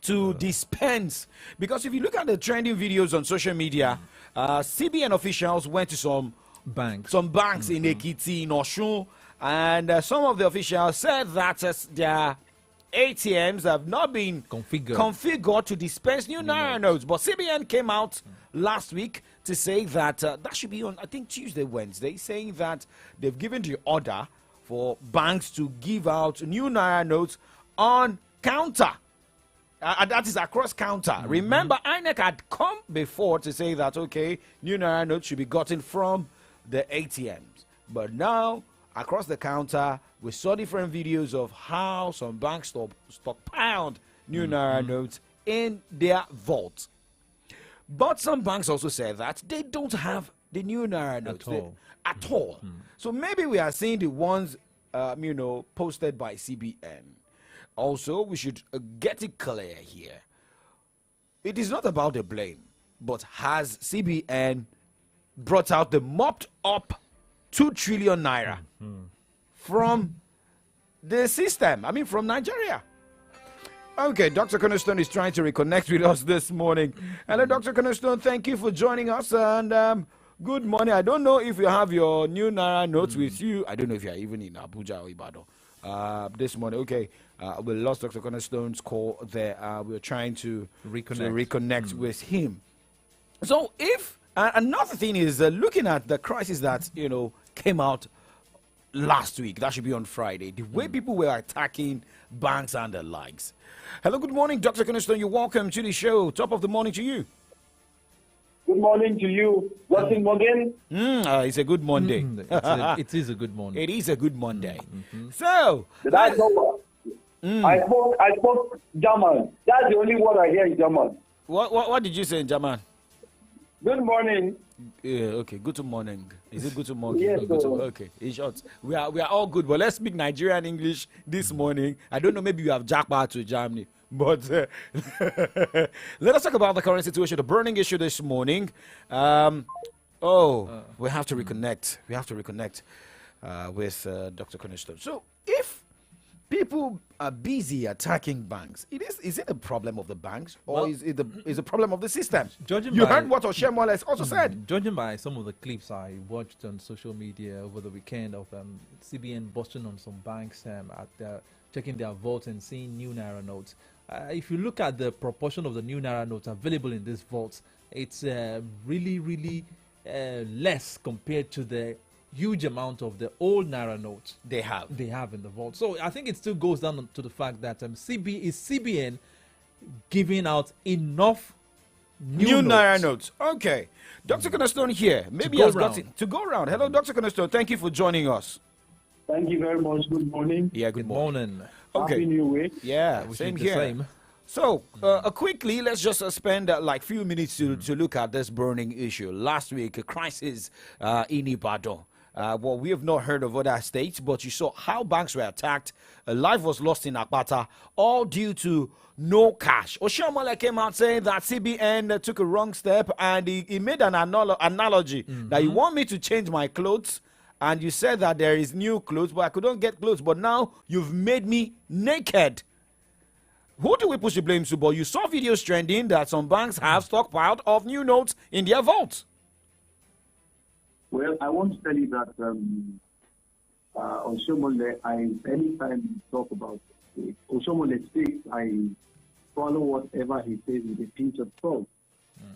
to dispense? Because if you look at the trending videos on social media, CBN officials went to some banks in Ekiti, in Osun, and some of the officials said that their ATMs have not been configured to dispense new Naira notes. But CBN came out last week to say that that should be on, I think, Tuesday, Wednesday, saying that they've given the order for banks to give out new Naira notes on counter. That is across counter. Remember, INEC had come before to say that, okay, new Naira notes should be gotten from the ATMs. But now, across the counter, we saw different videos of how some banks stockpiled new Naira notes in their vault. But some banks also said that they don't have the new Naira notes at all. So maybe we are seeing the ones, posted by CBN. Also, we should get it clear here. It is not about the blame, but has CBN brought out the mopped up 2 trillion Naira from the system, from Nigeria? Okay, Dr. Cornerstone is trying to reconnect with us this morning. Hello, Dr. Cornerstone, thank you for joining us, and good morning. I don't know if you have your new Naira notes with you. I don't know if you are even in Abuja or Ibadan this morning. Okay, we lost Dr. Cornerstone's call there. We're trying to reconnect with him. So if, another thing is looking at the crisis that, came out last week, that should be on Friday, the way people were attacking banks and the likes. Hello, good morning, Dr. Cornerstone. You're welcome to the show. Top of the morning to you. Good morning to you. What's in Morgan? It's a good Monday. It is a good Monday. It is a good Monday. So, did I know? I spoke German. That's the only word I hear in German. What did you say in German? Good morning. Yeah, okay, good morning. Is it good morning? Yes, okay, in short, we are all good, but let's speak Nigerian English this morning. I don't know, maybe you have jackpot to Germany, but let us talk about the current situation, the burning issue this morning. We have to reconnect. We have to reconnect with Dr. Cornerstone. So, if people are busy attacking banks, is it a problem of the banks, or is it a problem of the system? You heard what Oshiomhole also said. Judging by some of the clips I watched on social media over the weekend of CBN busting on some banks checking their vaults and seeing new Naira notes. If you look at the proportion of the new Naira notes available in these vaults, it's really, really less compared to the huge amount of the old Naira notes they have in the vault. So I think it still goes down to the fact that CBN giving out enough new Naira notes. Okay, Dr. Cornerstone here. Maybe has got it to go around. Hello, Dr. Cornerstone. Thank you for joining us. Thank you very much. Good morning. Yeah, good morning. Okay. Happy New Week. Yeah, same here. Same. So, quickly, let's just spend few minutes to look at this burning issue. Last week, a crisis in Ibadan. We have not heard of other states, but you saw how banks were attacked. Life was lost in Akpata, all due to no cash. Oshiomhole came out saying that CBN took a wrong step, and he made an analogy that you want me to change my clothes, and you said that there is new clothes, but I couldn't get clothes, but now you've made me naked. Who do we push the blame to? But you saw videos trending that some banks have stockpiled of new notes in their vaults. Well, I want to tell you that Oshomole, anytime we talk about Oshomole speaks, I follow whatever he says with a pinch of salt.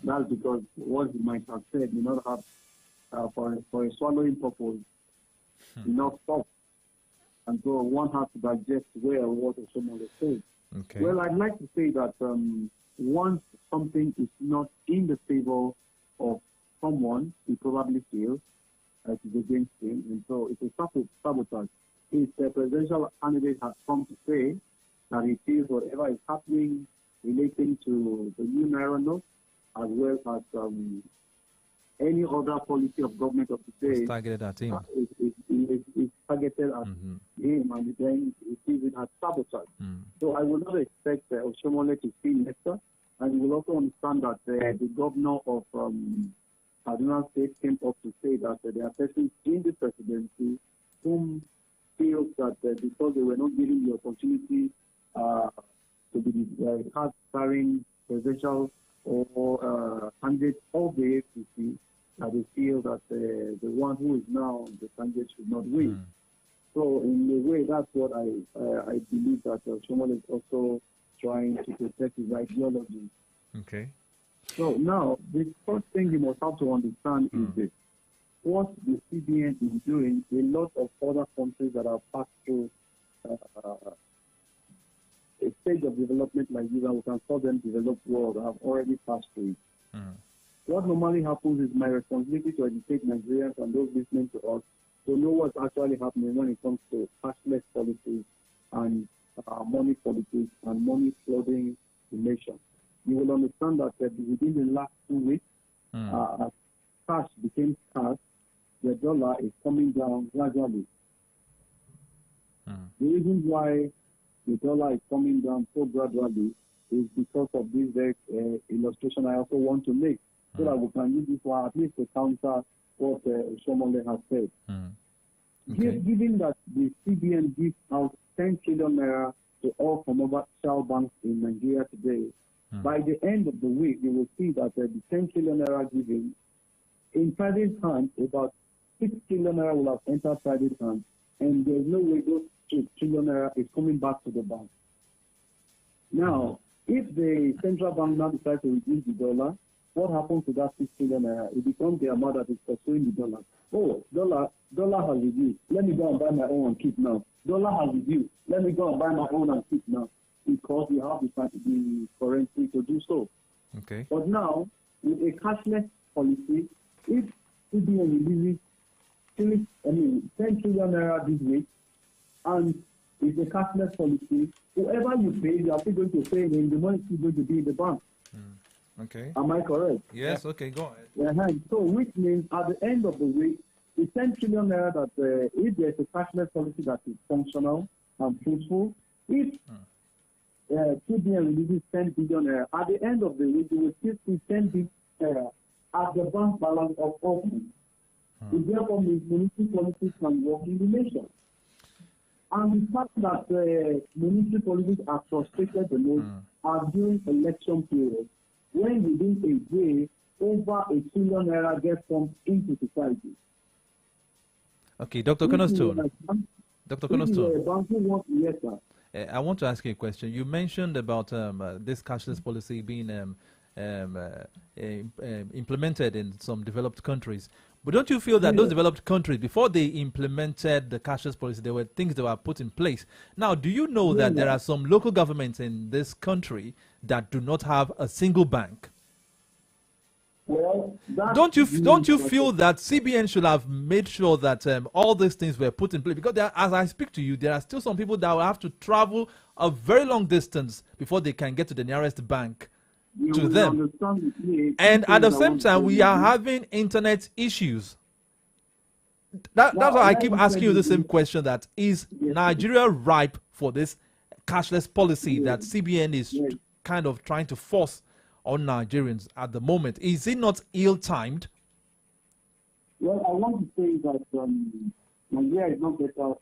That's because what he might have said may not have, for a swallowing purpose, enough salt. And so one has to digest well what Oshomole says. Okay. Well, I'd like to say that once something is not in the favor of someone, he probably feels it is against him, and so it's a sabotage. If the presidential candidate has come to say that he feels whatever is happening relating to the new Naira note, as well as any other policy of government of the day, it's targeted at him. Is targeted at him, and then he sees it as sabotage. So I would not expect Oshomole to feel lesser, and you will also understand that the governor of Kaduna State came up to say that there are persons in the presidency whom feels that because they were not given the opportunity to be card-carrying presidential or candidates of the APC, that they feel that the one who is now the candidate should not win. So in a way, that's what I believe that Oshomole is also trying to protect his ideology. Okay. So now, the first thing you must have to understand is this. What the CBN is doing, a lot of other countries that have passed through a stage of development like this, and we can call them developed world, have already passed through it. What normally happens is my responsibility to educate Nigerians and those listening to us to know what's actually happening when it comes to cashless policies and money politics and money flooding the nation. You will understand that within the last 2 weeks, as cash became scarce, the dollar is coming down gradually. The reason why the dollar is coming down so gradually is because of this illustration I also want to make, so that we can use this one at least to counter what Oshomole has said. Given that the CBN gives out 10 trillion naira to all commercial banks in Nigeria today, by the end of the week, you will see that the 10 trillion naira given in private hands, about 6 trillion naira will have entered private hands, and there's no way those 2 trillion naira is coming back to the bank. Now, if the central bank now decides to reduce the dollar, what happens to that 6 trillion naira? It becomes the amount that is pursuing the dollar. Oh, dollar has reduced. Let me go and buy my own and keep now. Dollar has reduced. Let me go and buy my own and keep now. Because we have the currency to do so. Okay. But now, with a cashless policy, if CBN releases 10 trillion naira this week, and with a cashless policy, whoever you pay, you are still going to pay him, the money is still going to be in the bank. Okay. Am I correct? Yes, okay, go ahead. So, which means at the end of the week, the 10 trillion naira that if there's a cashless policy that is functional and fruitful, if CBN releases 10 billion naira, at the end of the week, you will still see 10 billion naira as the bank balance of all. It therefore means monetary policies can work in the nation. And the fact that monetary policies are frustrated the most are during election periods, when within a day, over $1 trillion naira gets pumped into society. Okay, Dr. Cornerstone. Dr. Cornerstone. Yes, sir. I want to ask you a question. You mentioned about this cashless policy being implemented in some developed countries. But don't you feel that those developed countries, before they implemented the cashless policy, there were things that were put in place? Now, do you know that there are some local governments in this country that do not have a single bank? Well, don't you feel that CBN should have made sure that all these things were put in place? Because as I speak to you, there are still some people that will have to travel a very long distance before they can get to the nearest bank to them. And at the same time, we are having internet issues. That's why I keep asking you the same question: that is Nigeria ripe for this cashless policy that CBN is kind of trying to force on Nigerians at the moment? Is it not ill-timed? Well, I want to say that Nigeria is not better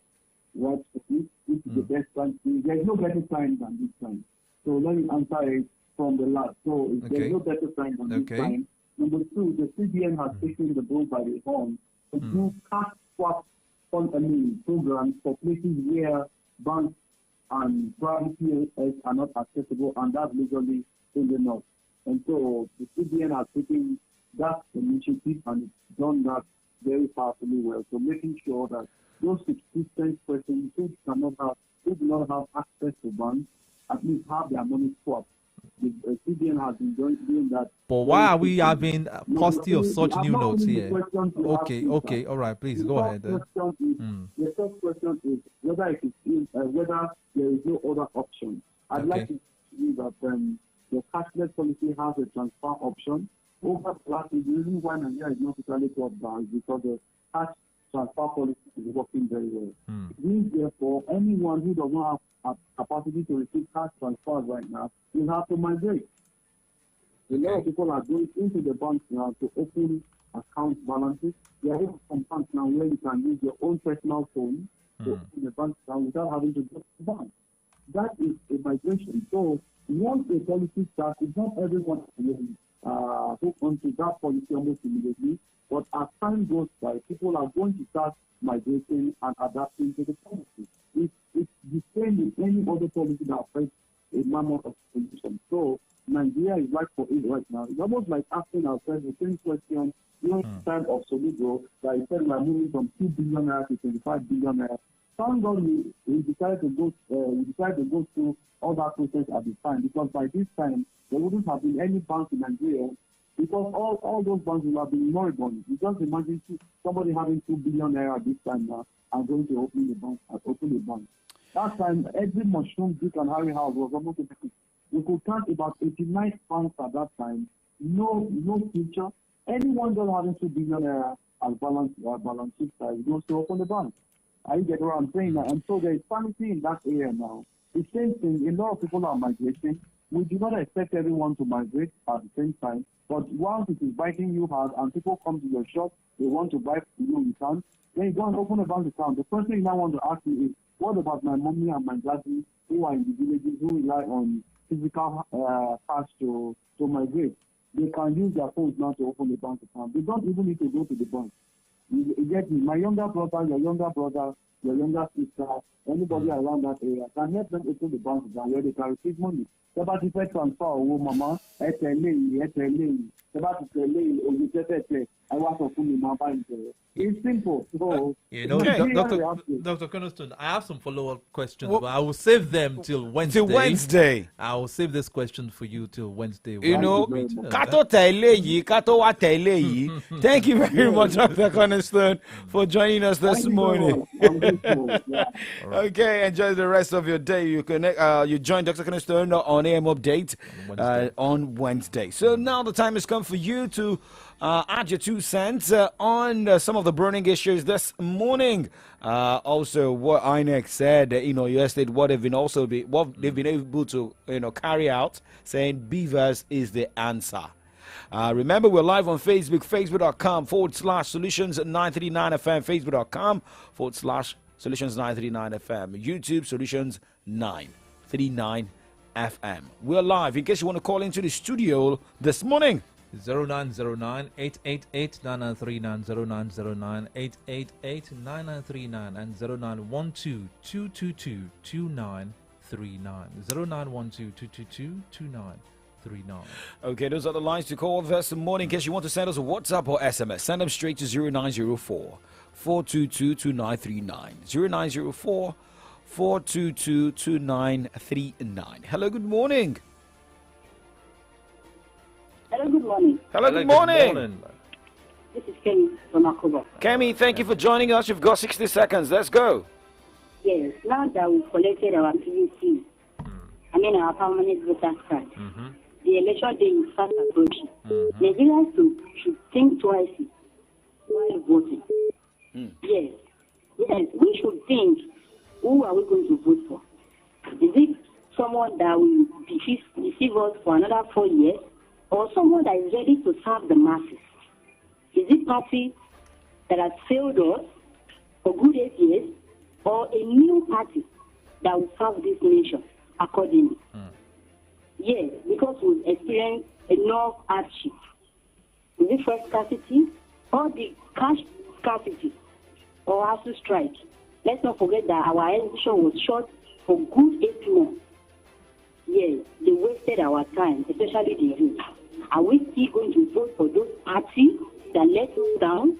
right for this. This is the best time. There is no better time than this time. So let me answer it from the last. So there is no better time than this time. Number two, the CBN has taken the bull by the horn to do cash swap programs for places where banks and private POS are not accessible, and that's legally in the north. And so the CBN has taken that initiative and it's done that very powerfully well. So making sure that those subsistence persons who do not have access to banks at least have their money swapped. The CBN has been doing that. But why are we having a paucity of such new notes here? Okay, all right, please go ahead. The first question is whether whether there is no other option. I'd like to see that the cashless policy has a transfer option. Over the last year, the reason why Nigeria is not totally closed down is because the cash transfer policy is working very well. It means, therefore, anyone who does not have capacity to receive cash transfers right now will have to migrate. A lot of people are going into the banks now to open account balances. There are some banks now where you can use your own personal phone to open the bank account without having to go to the bank. That is a migration. So once a policy starts, it's not everyone will hook onto that policy almost immediately. But as time goes by, people are going to start migrating and adapting to the policy. It's the same with any other policy that affects a mammoth of solution. So Nigeria is right for it right now. It's almost like asking ourselves the same question during the time of Soligo that he said we are moving from 2 billion naira to 25 billion naira. Thank God we decided to go through all that process at the time, because by this time there wouldn't have been any bank in Nigeria, because all those banks will have been moribund. You just imagine somebody having 2 billion naira this time now and going to open the bank. That time, every mushroom, Dick and Harry house was almost empty. We could count about 89 banks at that time. No future. Anyone just having 2 billion naira as balance sheet size goes to open the bank. I get what I'm saying now. And so there is sanity in that area now. The same thing, a lot of people are migrating. We do not expect everyone to migrate at the same time. But once it is biting you hard and people come to your shop, they want to buy you can, then you go and open a bank account. The first thing you now want to ask me is, what about my mommy and my daddy who are in the villages who rely on physical cash to migrate? They can use their phones now to open a bank account. They don't even need to go to the bank. You get me? My younger brother, your younger sister, anybody around that area can help them open the bank account where they can receive money. About the transfer, mama, it's simple. So, Dr. Cornerstone, I have some follow-up questions, but I will save them till Wednesday. I will save this question for you till Wednesday. Thank you very much, Dr. Cornerstone, for joining us this morning. Okay, enjoy the rest of your day. You join Dr. Cornerstone on AM Update on Wednesday. So now the time has come for you to add your 2 cents on some of the burning issues this morning. Also, what INEC said, yesterday, what they've been able to, carry out, saying beavers is the answer. Remember, we're live on Facebook, facebook.com/Solutions939FM, facebook.com/Solutions939FM, YouTube, Solutions939FM. We're live. In case you want to call into the studio this morning, 0909-888-9939, 0909-888-9939, and 0912-222-2939, 0912-222-2939. Okay, those are the lines to call this morning. In case you want to send us a WhatsApp or SMS, send them straight to 0904-422-2939, 0904-422-2939. Hello, good morning. Hello, good morning. Hello, good morning. This is Kemi from Akobo. Kemi, thank you for joining us. You've got 60 seconds. Let's go. Yes, now that we've collected our PVC, our permanent voter card, the election day is fast approaching. Nigerians should think twice while voting. Yes, we should think, who are we going to vote for? Is it someone that will deceive us for another 4 years, or someone that is ready to serve the masses? Is it party that has failed us for good 8 years, or a new party that will serve this nation accordingly? Yes, because we've experienced enough hardship. Is it first scarcity, or the cash scarcity or ASU strike. Let's not forget that our election was short for good 8 months. Yes, they wasted our time, especially the youth. Are we still going to vote for those parties that let us down?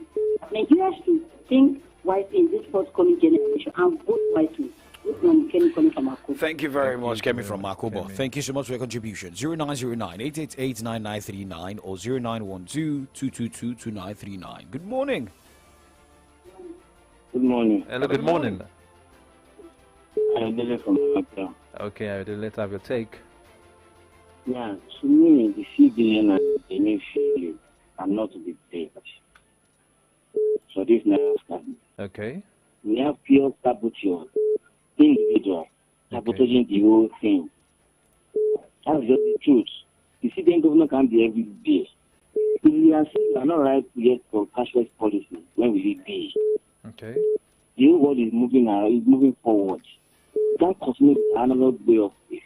Nigerians should think wisely in this forthcoming generation and vote wisely. Thank you very much, Kemi from Makobo. Thank you so much for your contribution. 0909-888-9939 or 0912-222-2939. Good morning. Good morning. Hello, good morning. I'm Dele from Accra. Okay, let's have your take. Yeah, to me, the CBN and the Emefiele are not to be paid. So this now, okay. We have pure saboteur, individual, sabotaging the whole thing. That's just the truth. The CBN government can't be every day. If we are saying we are not right yet for cashless policy, when will it be? Okay. The whole world is moving forward. That continue the analog way of it.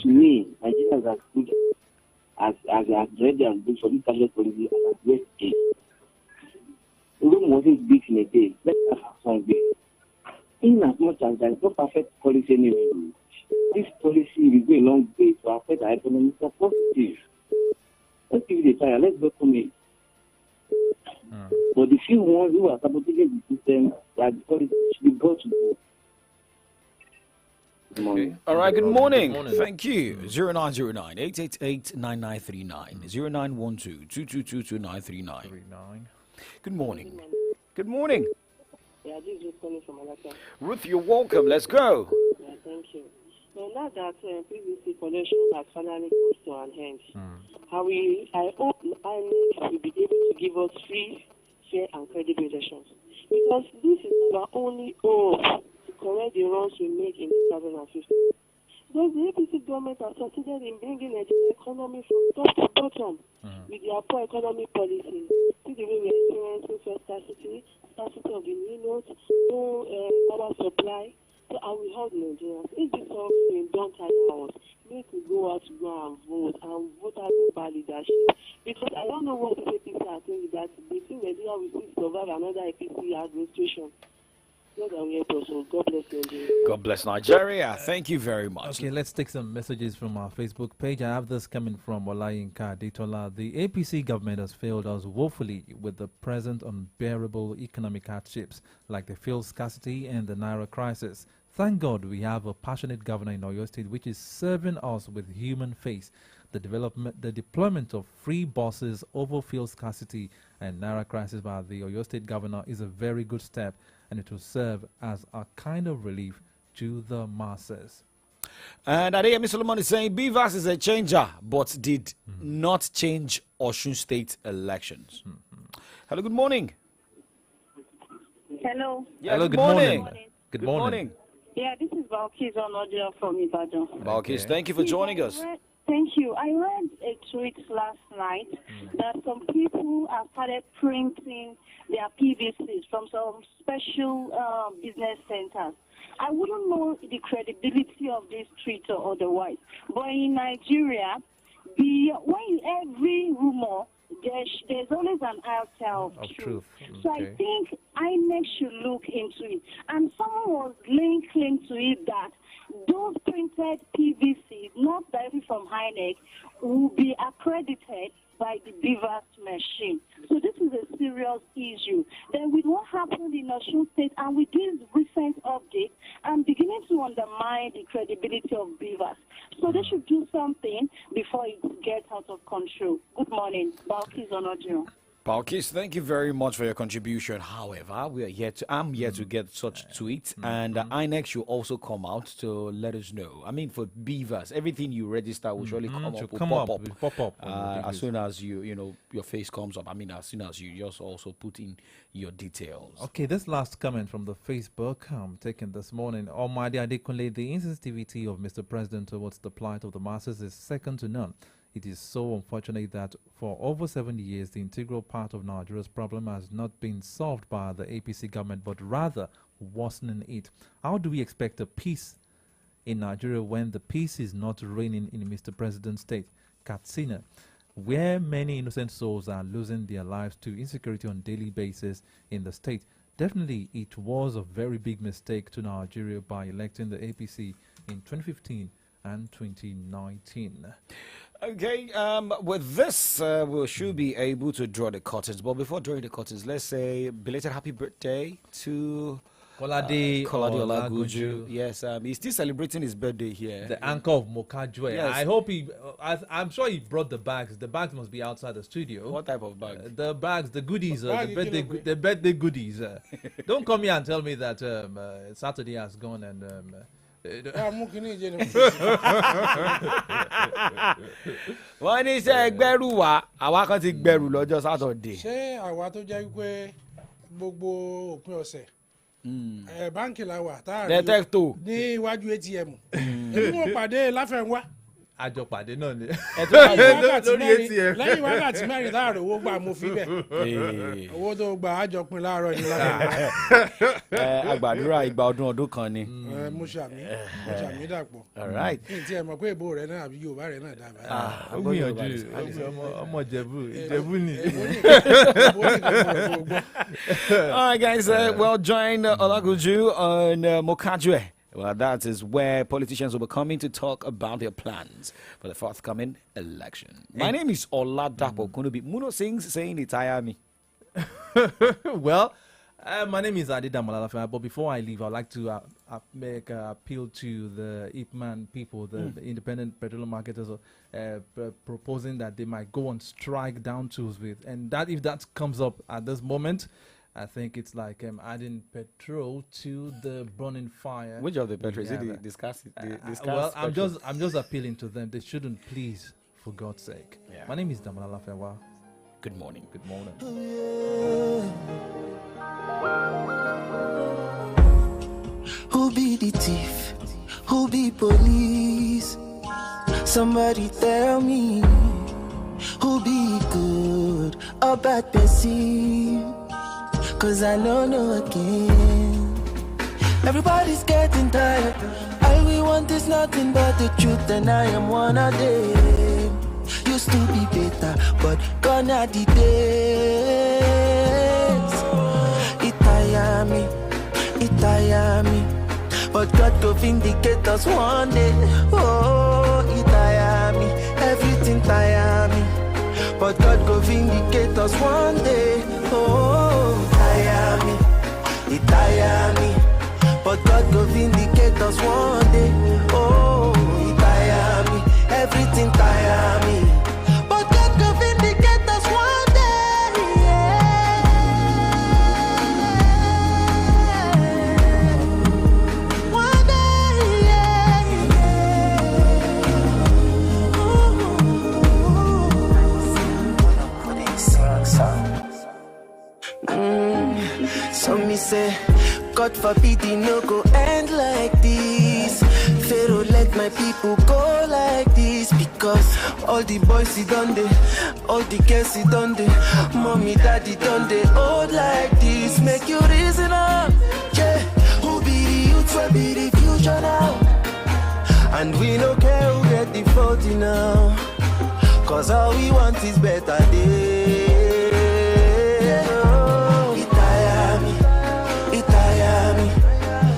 To me, Nigeria is as good as ready as good for this cashless policy as West State. Rome wasn't built in a day. Let's have some day. In as much as there is no perfect policy anyway, this policy will go a long way to affect our economy for positive. Let's give it a try. Let's welcome it. But the few ones who are sabotaging the system, like the policy, should be brought to book. Okay. All right, good morning. Thank you. 0909-888-9939. 0912-222-2939. Good morning. Good morning. Yeah, this is calling from Alaka. Ruth, you're welcome. Let's go. Yeah, thank you. So now that PVC collection has finally come to an end, I hope INEC will be able to give us free, fair, and credible elections. Because this is our only hope to correct the wrongs we make in 2015. Because the APC government has succeeded in bringing the economy from top to bottom with their poor economic policies. See the way we are experiencing scarcity of the new notes, no power supply. So I will hold Nigerians. If this all being done tire us, make we go out to go and vote out for leadership. Because I don't know what the APC are thinking that they think Nigeria will still survive another APC administration. God bless Nigeria. God bless Nigeria. Thank you very much. Okay, let's take some messages from our Facebook page. I have this coming from Olayinka Adetola. The APC government has failed us woefully with the present unbearable economic hardships like the fuel scarcity and the Naira crisis. Thank God we have a passionate governor in Oyo State which is serving us with human face. The deployment of free buses over fuel scarcity and Naira crisis by the Oyo State governor is a very good step, and it will serve as a kind of relief to the masses. And Adeyemi Solomon is saying BVAS is a changer, but did not change Osun State elections. Hello, good morning. Hello. Yeah, hello, good morning. Good morning. Yeah, this is Balkis on audio from Ibadan. Balkis, thank you for joining us. Thank you. I read a tweet last night that some people have started printing their PVCs from some special business centers. I wouldn't know the credibility of this tweet or otherwise, but in Nigeria, every rumor, there's always an outcome of truth. So I think INEC should look into it. And someone was laying claim to it that those printed PVCs, not directly from INEC, will be accredited by the BVAS machine. So this is a serious issue. Then with what happened in Osun State and with this recent update, I'm beginning to undermine the credibility of BVAS. So they should do something before it gets out of control. Good morning. Balkis on audio. Balkis, thank you very much for your contribution. However, I'm yet to get such tweets, and INEC should also come out to let us know. I mean, for BVAS, everything you register will surely pop up as soon as your face comes up. I mean, as soon as you just also put in your details. Okay, this last comment from the Facebook I'm taking this morning. Almighty Adekunle, the insensitivity of Mr. President towards the plight of the masses is second to none. It is so unfortunate that for over 70 years, the integral part of Nigeria's problem has not been solved by the APC government, but rather worsening it. How do we expect a peace in Nigeria when the peace is not reigning in Mr. President's state? Katsina. where many innocent souls are losing their lives to insecurity on a daily basis in the state. Definitely, it was a very big mistake to Nigeria by electing the APC in 2015 and 2019. Okay, with this, we should be able to draw the curtains. But before drawing the curtains, let's say belated happy birthday to Kolade Olagunju. Yes, he's still celebrating his birthday here. The anchor of Mokajwe. Yes. I hope I'm sure he brought the bags. The bags must be outside the studio. What type of bag? The bags, the goodies, the birthday goodies. Don't come here and tell me that Saturday has gone and. Wọ́n ní ṣe ẹgbẹ́rú wa àwa kan ti gbẹrù lọ́jọ́ Saturday. Ṣé àwa tó jẹ́ pé gbogbo òpin ọ̀sẹ̀ báńkì la wà tá a rí ní iwájú ATM èmi mo pàdé láfẹ̀wá. Àjọpàdé náà ni. Lẹ́yìn wákàtí mẹ́rin láàárọ̀ owó gbà mo fi bẹ̀. Owó tó gbà àjọpin láàárọ̀ ni láfẹ̀wá. Àgbàdúrà ìgbà ọdún kan ni. Mo ṣàmì dàpọ̀. Kí n tiẹ̀ mọ̀ pé èbó rẹ̀ náà àbí Yorùbá rẹ̀ náà dábàá. Ó gbìyànjú ọmọ Ìjẹ̀bú ni. All right, guys, well, join Olagunju on Mokajwe. Well, that is where politicians will be coming to talk about their plans for the forthcoming election. My name is Oladapo Kunubi. Muno sings saying it tire me. Well, my name is Adida Malalafa, but before I leave, I'd like to make an appeal to the Ipman people, the independent petroleum marketers, proposing that they might go on strike down tools with. And that if that comes up at this moment, I think it's like adding petrol to the burning fire. Which of the petrol? Is it the discuss? Well, I'm just appealing to them. They shouldn't, please, for God's sake. Yeah. My name is Damalala Fewa. Good morning. Good morning. Who be the thief? Who be police? Somebody tell me. Who be good or bad person? 'Cause I know again. Everybody's getting tired. All we want is nothing but the truth, and I am one of them. Used to be better, but gone are the days. It tire me. But God go vindicate us one day. Oh, it tire me. Everything tire me. But God go vindicate us one day. Oh, it tire me. But God go vindicate us one day. Oh, it tire me. Everything tire me. But God go vindicate us one day. Yeah. One day, So me say, God forbid it no go end like this. Pharaoh let my people go like this. Because all the boys sit done there, all the girls sit done there, mommy, daddy done they old like this. Make you reason up, yeah. Who be the youth, will be the future now? And we don't care who get the fault now. 'Cause all we want is better days.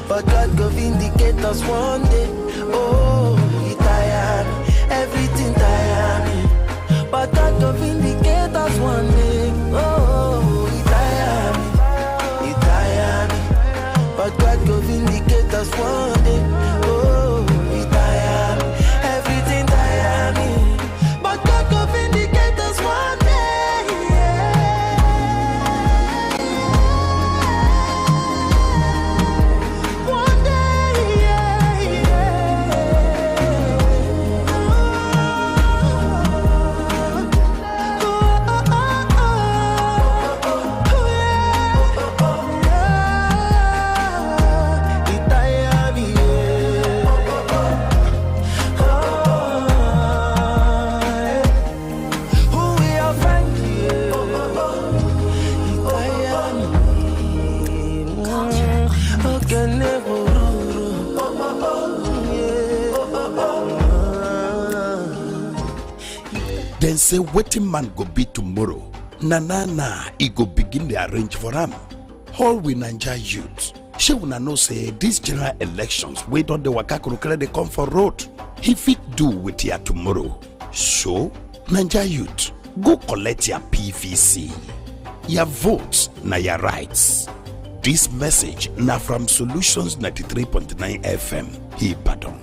But God go vindicate us one day. Oh, it tire me. Everything tire me. But God go vindicate us one day. Oh, it tire me. But God go vindicate us one day. Oh, it tire me. Everything tire me. But God go vindicate us one day. Then say waiting man go be tomorrow. Na, he go begin the arrange for him. All we Naija youth. She wanna know say these general elections wait on the waka kurukere they come for road. He fit do with ya tomorrow. So, Naija youth, go collect your PVC. Your votes na your rights. This message na from Solutions 93.9 FM. Ibadan.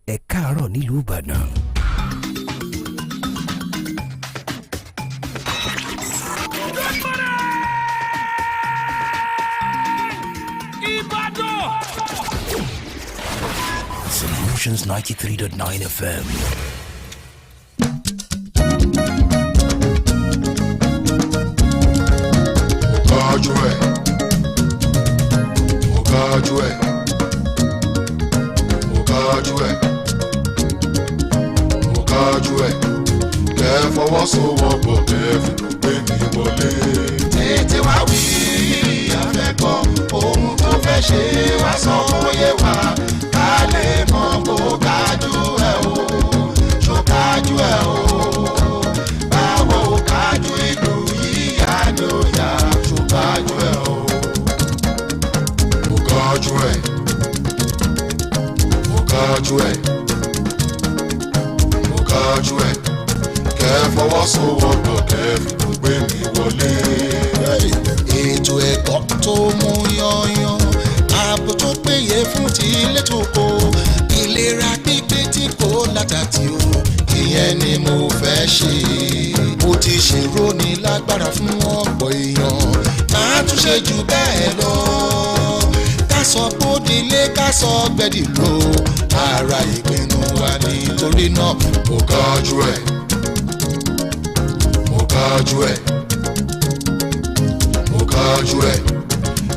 Ẹ káàárọ̀ nílùú Ìbàdàn. Solutions 93.9 FM. Fọwọ́sowọ́pọ̀ kẹ́fì gbé mi wọlé. Tètè wá wí afẹ́kọ̀ ohun tó fẹ́ ṣe wá sọ fóyè wá ká lè mọ̀ kó kájú ẹ̀ o ṣó kájú ẹ̀ o báwo kájú ìlú yíyá ni ó yá ṣó kájú ẹ̀ o. Mo kájú ẹ̀ mo kájú ẹ̀ mo kájú ẹ̀. Fọwọ́sowọ́pọ̀ kẹ́fì ló gbé mi wọlé. Ètò ẹ̀kọ́ tó mú yanyan, ààbò tó péye fún tilé tòkó, ìlera pípé tí kò látàtì o, ìyẹn ni mo fẹ́ ṣe. Mo ti ṣèrò ní lágbára fún ọ̀pọ̀ èèyàn, máa tún ṣe jù bẹ́ẹ̀ lọ. Ká sọ bódìlé ká sọ gbẹ̀dìlò, ara ìpinnu wa nítorí náà mo kájú ẹ̀. Mo kájú ẹ̀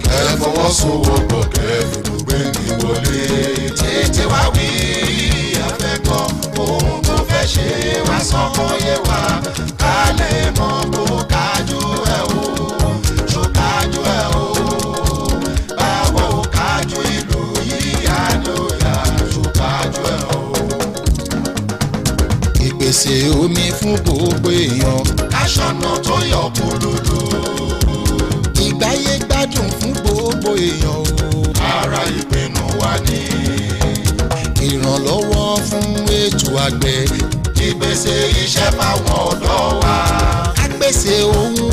kẹ́ fọwọ́sowọ́pọ̀ kẹ́fì ló gbé mi wọlé. Tètè wá wí afẹ́kọ̀ ohun tó fẹ́ ṣe wá sọ fóyè wá ká lè mọ̀ kó kájú ẹ̀ o ṣó kájú ẹ̀ o báwo kájú ìlú yíyá ló yá ṣó kájú ẹ̀ o. Ìpèsè omi fún gbogbo èèyàn. Aṣọ́nà tó yọ kúlúlú. Ìgbáyé gbádùn fún gbogbo èèyàn o. Ara ìpinnu wa ni. Ìrànlọ́wọ́ fún ètò àgbẹ̀. Ìpèsè iṣẹ́ fáwọn ọ̀dọ́ wa. Àpèsè ohun